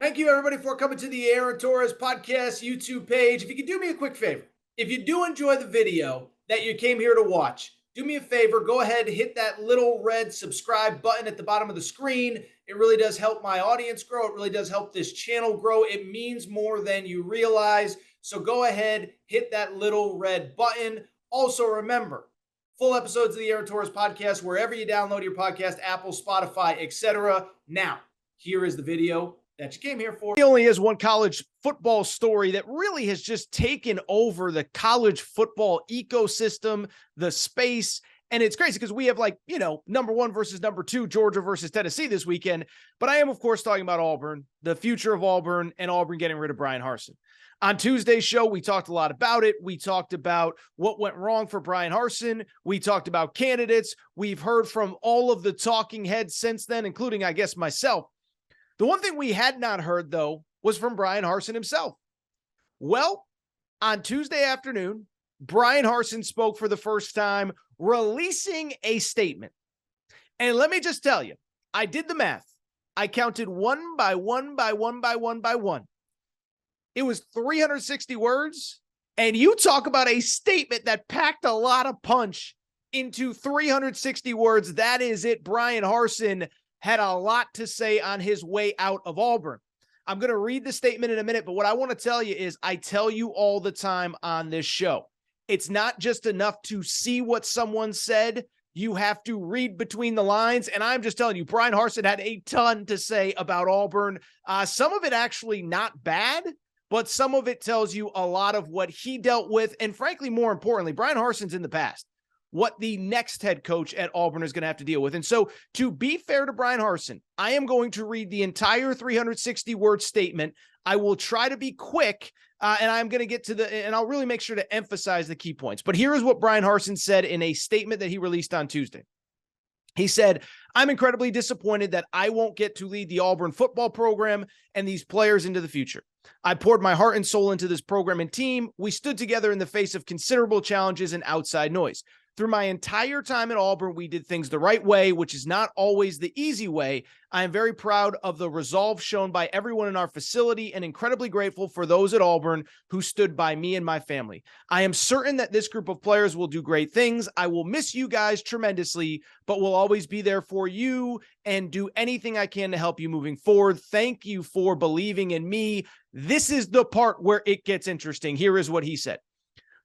Thank you, everybody, for coming to the Aaron Torres Podcast YouTube page. If you could do me a quick favor, if you do enjoy the video that you came here to watch, do me a favor, go ahead and hit that little red subscribe button at the bottom of the screen. It really does help my audience grow. It really does help this channel grow. It means more than you realize. So go ahead, hit that little red button. Also, remember, full episodes of the Aaron Torres Podcast, wherever you download your podcast, Apple, Spotify, etc. Now, here is the video that you came here for. He only has one college football story that really has just taken over the college football ecosystem, the space. And it's crazy because we have number one versus number two, Georgia versus Tennessee this weekend. But I am, of course, talking about Auburn, the future of Auburn, and Auburn getting rid of Bryan Harsin. On Tuesday's show, we talked a lot about it. We talked about what went wrong for Bryan Harsin. We talked about candidates. We've heard from all of the talking heads since then, including, I guess, myself. The one thing we had not heard, though, was from Bryan Harsin himself. Well, on Tuesday afternoon, Bryan Harsin spoke for the first time, releasing a statement. And let me just tell you, I did the math. I counted one by one by one by one by one. It was 360 words, and you talk about a statement that packed a lot of punch into 360 words. That is it. Bryan Harsin had a lot to say on his way out of Auburn. I'm going to read the statement in a minute, but what I want to tell you is I tell you all the time on this show. It's not just enough to see what someone said. You have to read between the lines, and I'm just telling you, Bryan Harsin had a ton to say about Auburn. Some of it actually not bad, but some of it tells you a lot of what he dealt with, and frankly, more importantly, Bryan Harsin's in the past. What the next head coach at Auburn is going to have to deal with. And so to be fair to Bryan Harsin, I am going to read the entire 360-word statement. I will try to be quick, and I'm going to get to and I'll really make sure to emphasize the key points. But here is what Bryan Harsin said in a statement that he released on Tuesday. He said, "I'm incredibly disappointed that I won't get to lead the Auburn football program and these players into the future. I poured my heart and soul into this program and team. We stood together in the face of considerable challenges and outside noise. Through my entire time at Auburn, we did things the right way, which is not always the easy way. I am very proud of the resolve shown by everyone in our facility and incredibly grateful for those at Auburn who stood by me and my family. I am certain that this group of players will do great things. I will miss you guys tremendously, but will always be there for you and do anything I can to help you moving forward. Thank you for believing in me." This is the part where it gets interesting. Here is what he said.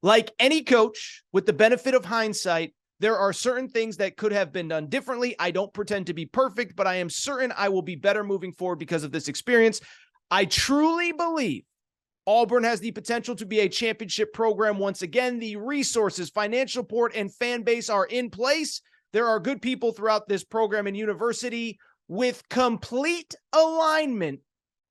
"Like any coach, with the benefit of hindsight, there are certain things that could have been done differently. I don't pretend to be perfect, but I am certain I will be better moving forward because of this experience. I truly believe Auburn has the potential to be a championship program once again. The resources, financial support, and fan base are in place. There are good people throughout this program and university. With complete alignment,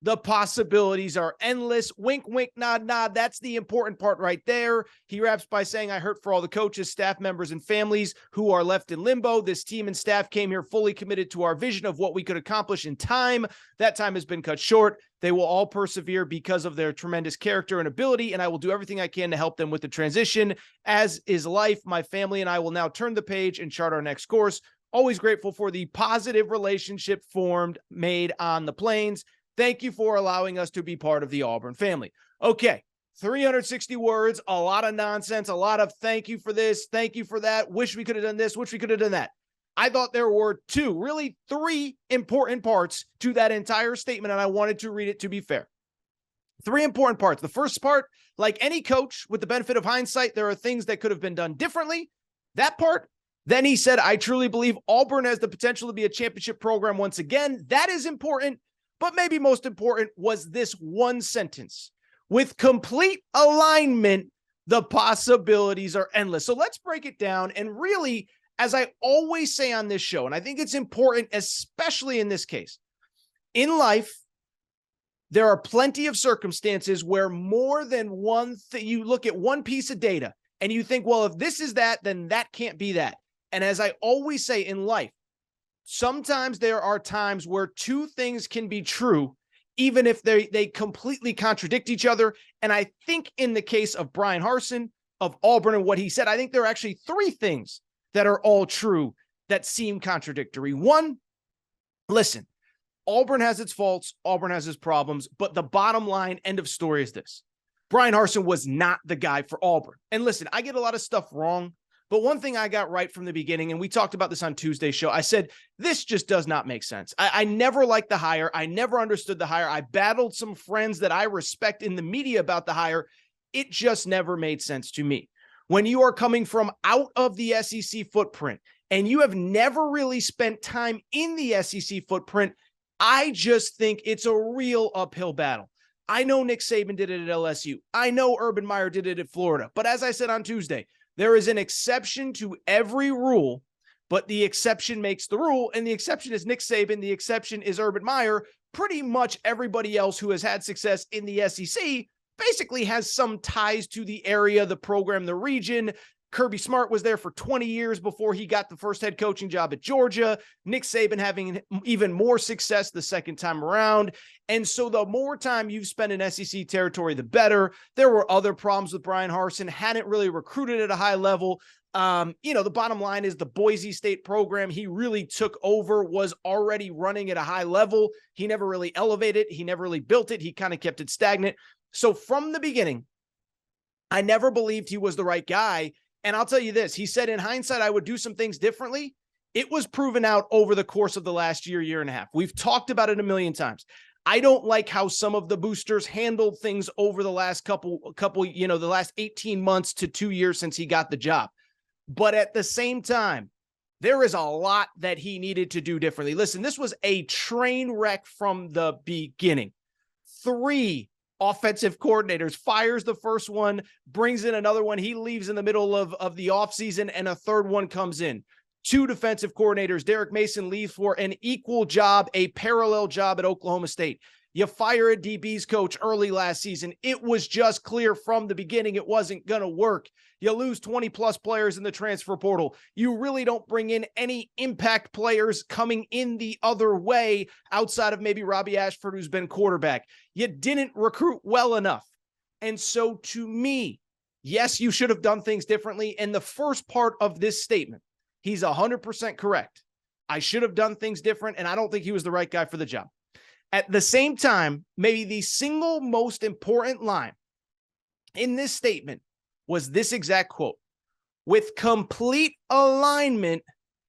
the possibilities are endless." Wink, wink, nod, nod. That's the important part right there. He wraps by saying, "I hurt for all the coaches, staff members, and families who are left in limbo. This team and staff came here fully committed to our vision of what we could accomplish in time. That time has been cut short. They will all persevere because of their tremendous character and ability, and I will do everything I can to help them with the transition. As is life, my family and I will now turn the page and chart our next course. Always grateful for the positive relationship made on the plains. Thank you for allowing us to be part of the Auburn family." Okay, 360 words, a lot of nonsense, a lot of thank you for this, thank you for that, wish we could have done this, wish we could have done that. I thought there were three important parts to that entire statement, and I wanted to read it to be fair. Three important parts. The first part, like any coach, with the benefit of hindsight, there are things that could have been done differently. That part. Then he said, "I truly believe Auburn has the potential to be a championship program once again." That is important. But maybe most important was this one sentence. "With complete alignment, the possibilities are endless." So let's break it down. And really, as I always say on this show, and I think it's important, especially in this case, in life, there are plenty of circumstances where more than one thing, you look at one piece of data and you think, well, if this is that, then that can't be that. And as I always say in life, sometimes there are times where two things can be true, even if they completely contradict each other. And I think in the case of Bryan Harsin, of Auburn, and what he said, I think there are actually three things that are all true that seem contradictory. One, listen, Auburn has its faults. Auburn has its problems. But the bottom line, end of story, is this. Bryan Harsin was not the guy for Auburn. And listen, I get a lot of stuff wrong. But one thing I got right from the beginning, and we talked about this on Tuesday's show, I said, this just does not make sense. I never liked the hire. I never understood the hire. I battled some friends that I respect in the media about the hire. It just never made sense to me. When you are coming from out of the SEC footprint and you have never really spent time in the SEC footprint, I just think it's a real uphill battle. I know Nick Saban did it at LSU. I know Urban Meyer did it at Florida. But as I said on Tuesday, there is an exception to every rule, but the exception makes the rule, and the exception is Nick Saban. The exception is Urban Meyer. Pretty much everybody else who has had success in the SEC basically has some ties to the area, the program, the region. Kirby Smart was there for 20 years before he got the first head coaching job at Georgia. Nick Saban having even more success the second time around. And so the more time you've spent in SEC territory, the better. There were other problems with Bryan Harsin, hadn't really recruited at a high level. The bottom line is the Boise State program he really took over was already running at a high level. He never really elevated. He never really built it. He kind of kept it stagnant. So from the beginning, I never believed he was the right guy. And I'll tell you this, he said in hindsight, I would do some things differently. It was proven out over the course of the last year and a half. We've talked about it a million times. I don't like how some of the boosters handled things over the last couple, the last 18 months to 2 years since he got the job. But at the same time, there is a lot that he needed to do differently. Listen, this was a train wreck from the beginning. 3 offensive coordinators, fires the first one, brings in another one. He leaves in the middle of the offseason, and a third one comes in. 2 defensive coordinators. Derek Mason leaves for an equal job, a parallel job at Oklahoma State. You fire a DB's coach early last season. It was just clear from the beginning it wasn't going to work. You lose 20-plus players in the transfer portal. You really don't bring in any impact players coming in the other way outside of maybe Robbie Ashford, who's been quarterback. You didn't recruit well enough. And so to me, yes, you should have done things differently. And the first part of this statement, he's 100% correct. I should have done things different, and I don't think he was the right guy for the job. At the same time, maybe the single most important line in this statement was this exact quote: with complete alignment,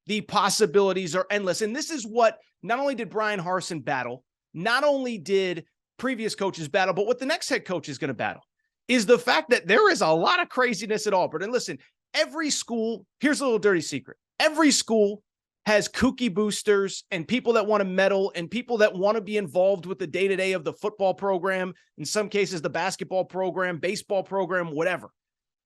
the possibilities are endless. And this is what not only did Bryan Harsin battle, not only did previous coaches battle, but what the next head coach is going to battle is the fact that there is a lot of craziness at Auburn. And listen, every school, here's a little dirty secret. Every school has kooky boosters and people that want to meddle and people that want to be involved with the day-to-day of the football program, in some cases, the basketball program, baseball program, whatever.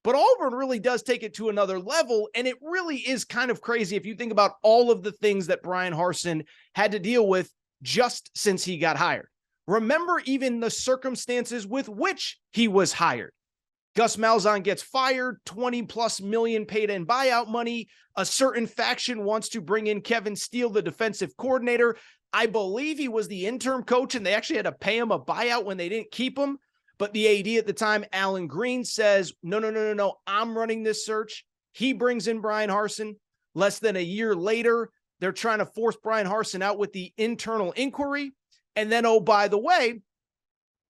But Auburn really does take it to another level, and it really is kind of crazy if you think about all of the things that Bryan Harsin had to deal with just since he got hired. Remember even the circumstances with which he was hired. Gus Malzahn gets fired, 20+ million paid in buyout money. A certain faction wants to bring in Kevin Steele, the defensive coordinator. I believe he was the interim coach, and they actually had to pay him a buyout when they didn't keep him. But the AD at the time, Alan Green, says, no, I'm running this search. He brings in Bryan Harsin. Less than a year later, they're trying to force Bryan Harsin out with the internal inquiry. And then, oh, by the way,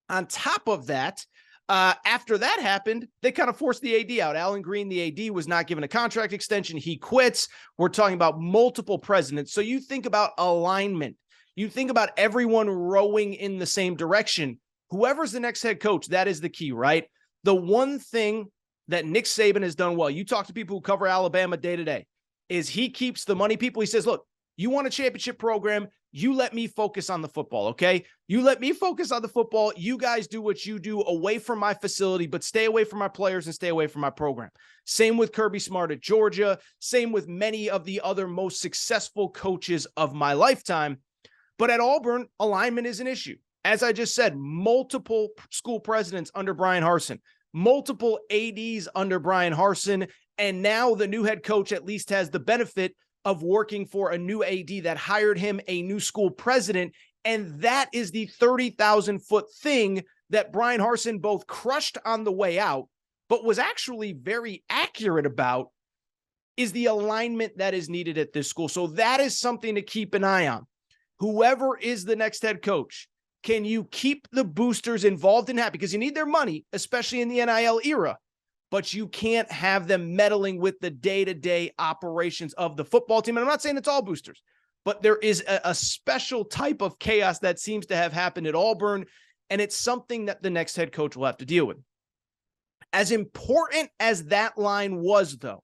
on top of that, after that happened, they kind of forced the AD out. Alan Green, the AD, was not given a contract extension. He quits. We're talking about multiple presidents. So you think about alignment. You think about everyone rowing in the same direction. Whoever's the next head coach, that is the key, right? The one thing that Nick Saban has done well, you talk to people who cover Alabama day to day, is he keeps the money people. He says, look, you want a championship program, you let me focus on the football, okay? You let me focus on the football. You guys do what you do away from my facility, but stay away from my players and stay away from my program. Same with Kirby Smart at Georgia. Same with many of the other most successful coaches of my lifetime. But at Auburn, alignment is an issue. As I just said, multiple school presidents under Bryan Harsin, multiple ADs under Bryan Harsin, and now the new head coach at least has the benefit of working for a new AD that hired him a new school president. And that is the 30,000-foot thing that Bryan Harsin both crushed on the way out, but was actually very accurate about, is the alignment that is needed at this school. So that is something to keep an eye on. whoever is the next head coach, can you keep the boosters involved and happy? Because you need their money, especially in the NIL era, but you can't have them meddling with the day-to-day operations of the football team. And I'm not saying it's all boosters, but there is a special type of chaos that seems to have happened at Auburn, and it's something that the next head coach will have to deal with. As important as that line was, though,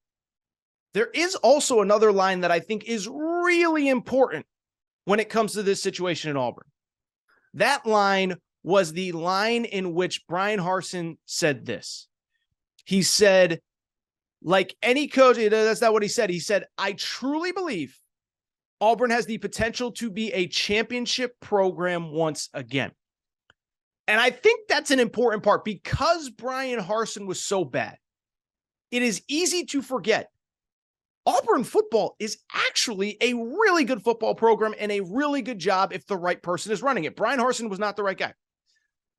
there is also another line that I think is really important when it comes to this situation in Auburn. That line was the line in which Bryan Harsin said this. He said, like any coach, that's not what he said. He said, I truly believe Auburn has the potential to be a championship program once again. And I think that's an important part because Bryan Harsin was so bad. It is easy to forget Auburn football is actually a really good football program and a really good job if the right person is running it. Bryan Harsin was not the right guy.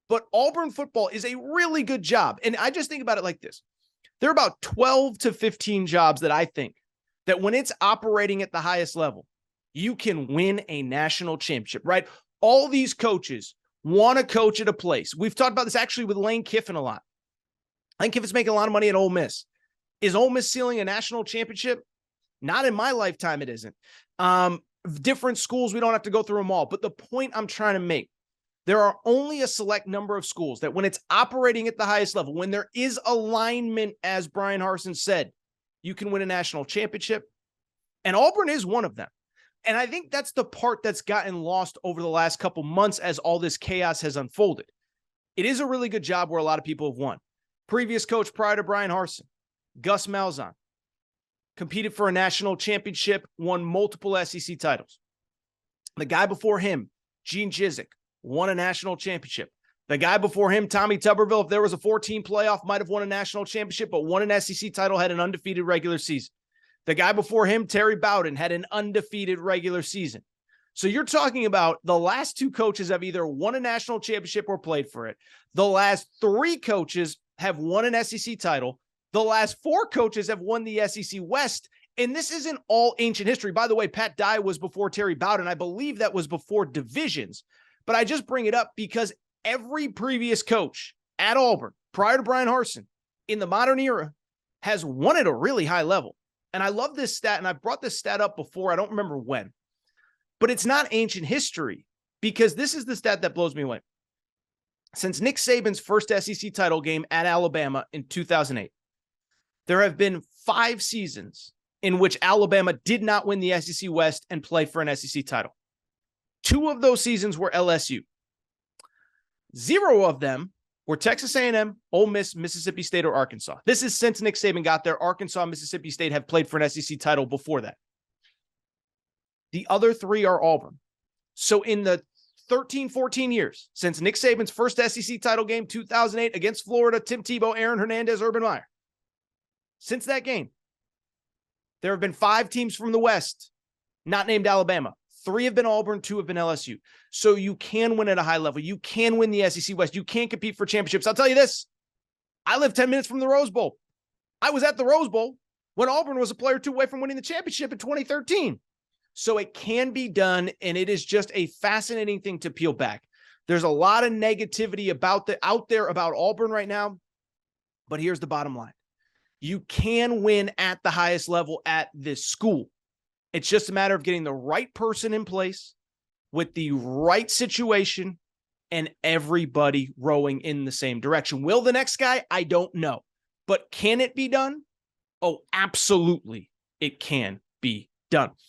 But Auburn football is a really good job. And I just think about it like this. There are about 12 to 15 jobs that I think that when it's operating at the highest level, you can win a national championship, right? All these coaches want to coach at a place. We've talked about this actually with Lane Kiffin a lot. Lane Kiffin's making a lot of money at Ole Miss. Is Ole Miss sealing a national championship? Not in my lifetime, it isn't. Different schools, we don't have to go through them all. But the point I'm trying to make, there are only a select number of schools that when it's operating at the highest level, when there is alignment, as Bryan Harsin said, you can win a national championship. And Auburn is one of them. And I think that's the part that's gotten lost over the last couple months as all this chaos has unfolded. It is a really good job where a lot of people have won. Previous coach prior to Bryan Harsin, Gus Malzahn, competed for a national championship, won multiple SEC titles. The guy before him, Gene Chizik, won a national championship. The guy before him, Tommy Tuberville, if there was a 14 playoff, might have won a national championship, but won an SEC title, had an undefeated regular season. The guy before him, Terry Bowden, had an undefeated regular season. So you're talking about the last two coaches have either won a national championship or played for it. The last three coaches have won an SEC title. The last four coaches have won the SEC West, and this isn't all ancient history. By the way, Pat Dye was before Terry Bowden. I believe that was before divisions, but I just bring it up because every previous coach at Auburn, prior to Bryan Harsin, in the modern era, has won at a really high level. And I love this stat, and I've brought this stat up before. I don't remember when, but it's not ancient history because this is the stat that blows me away. Since Nick Saban's first SEC title game at Alabama in 2008, there have been 5 seasons in which Alabama did not win the SEC West and play for an SEC title. 2 of those seasons were LSU. 0 of them were Texas A&M, Ole Miss, Mississippi State, or Arkansas. This is since Nick Saban got there. Arkansas, Mississippi State have played for an SEC title before that. The other 3 are Auburn. So in the 13, 14 years since Nick Saban's first SEC title game, 2008 against Florida, Tim Tebow, Aaron Hernandez, Urban Meyer. Since that game, there have been 5 teams from the West, not named Alabama. 3 have been Auburn, 2 have been LSU. So you can win at a high level. You can win the SEC West. You can compete for championships. I'll tell you this. I live 10 minutes from the Rose Bowl. I was at the Rose Bowl when Auburn was a player or 2 away from winning the championship in 2013. So it can be done, and it is just a fascinating thing to peel back. There's a lot of negativity out there about Auburn right now, but here's the bottom line. You can win at the highest level at this school. It's just a matter of getting the right person in place with the right situation and everybody rowing in the same direction. Will the next guy? I don't know. But can it be done? Oh, absolutely. It can be done.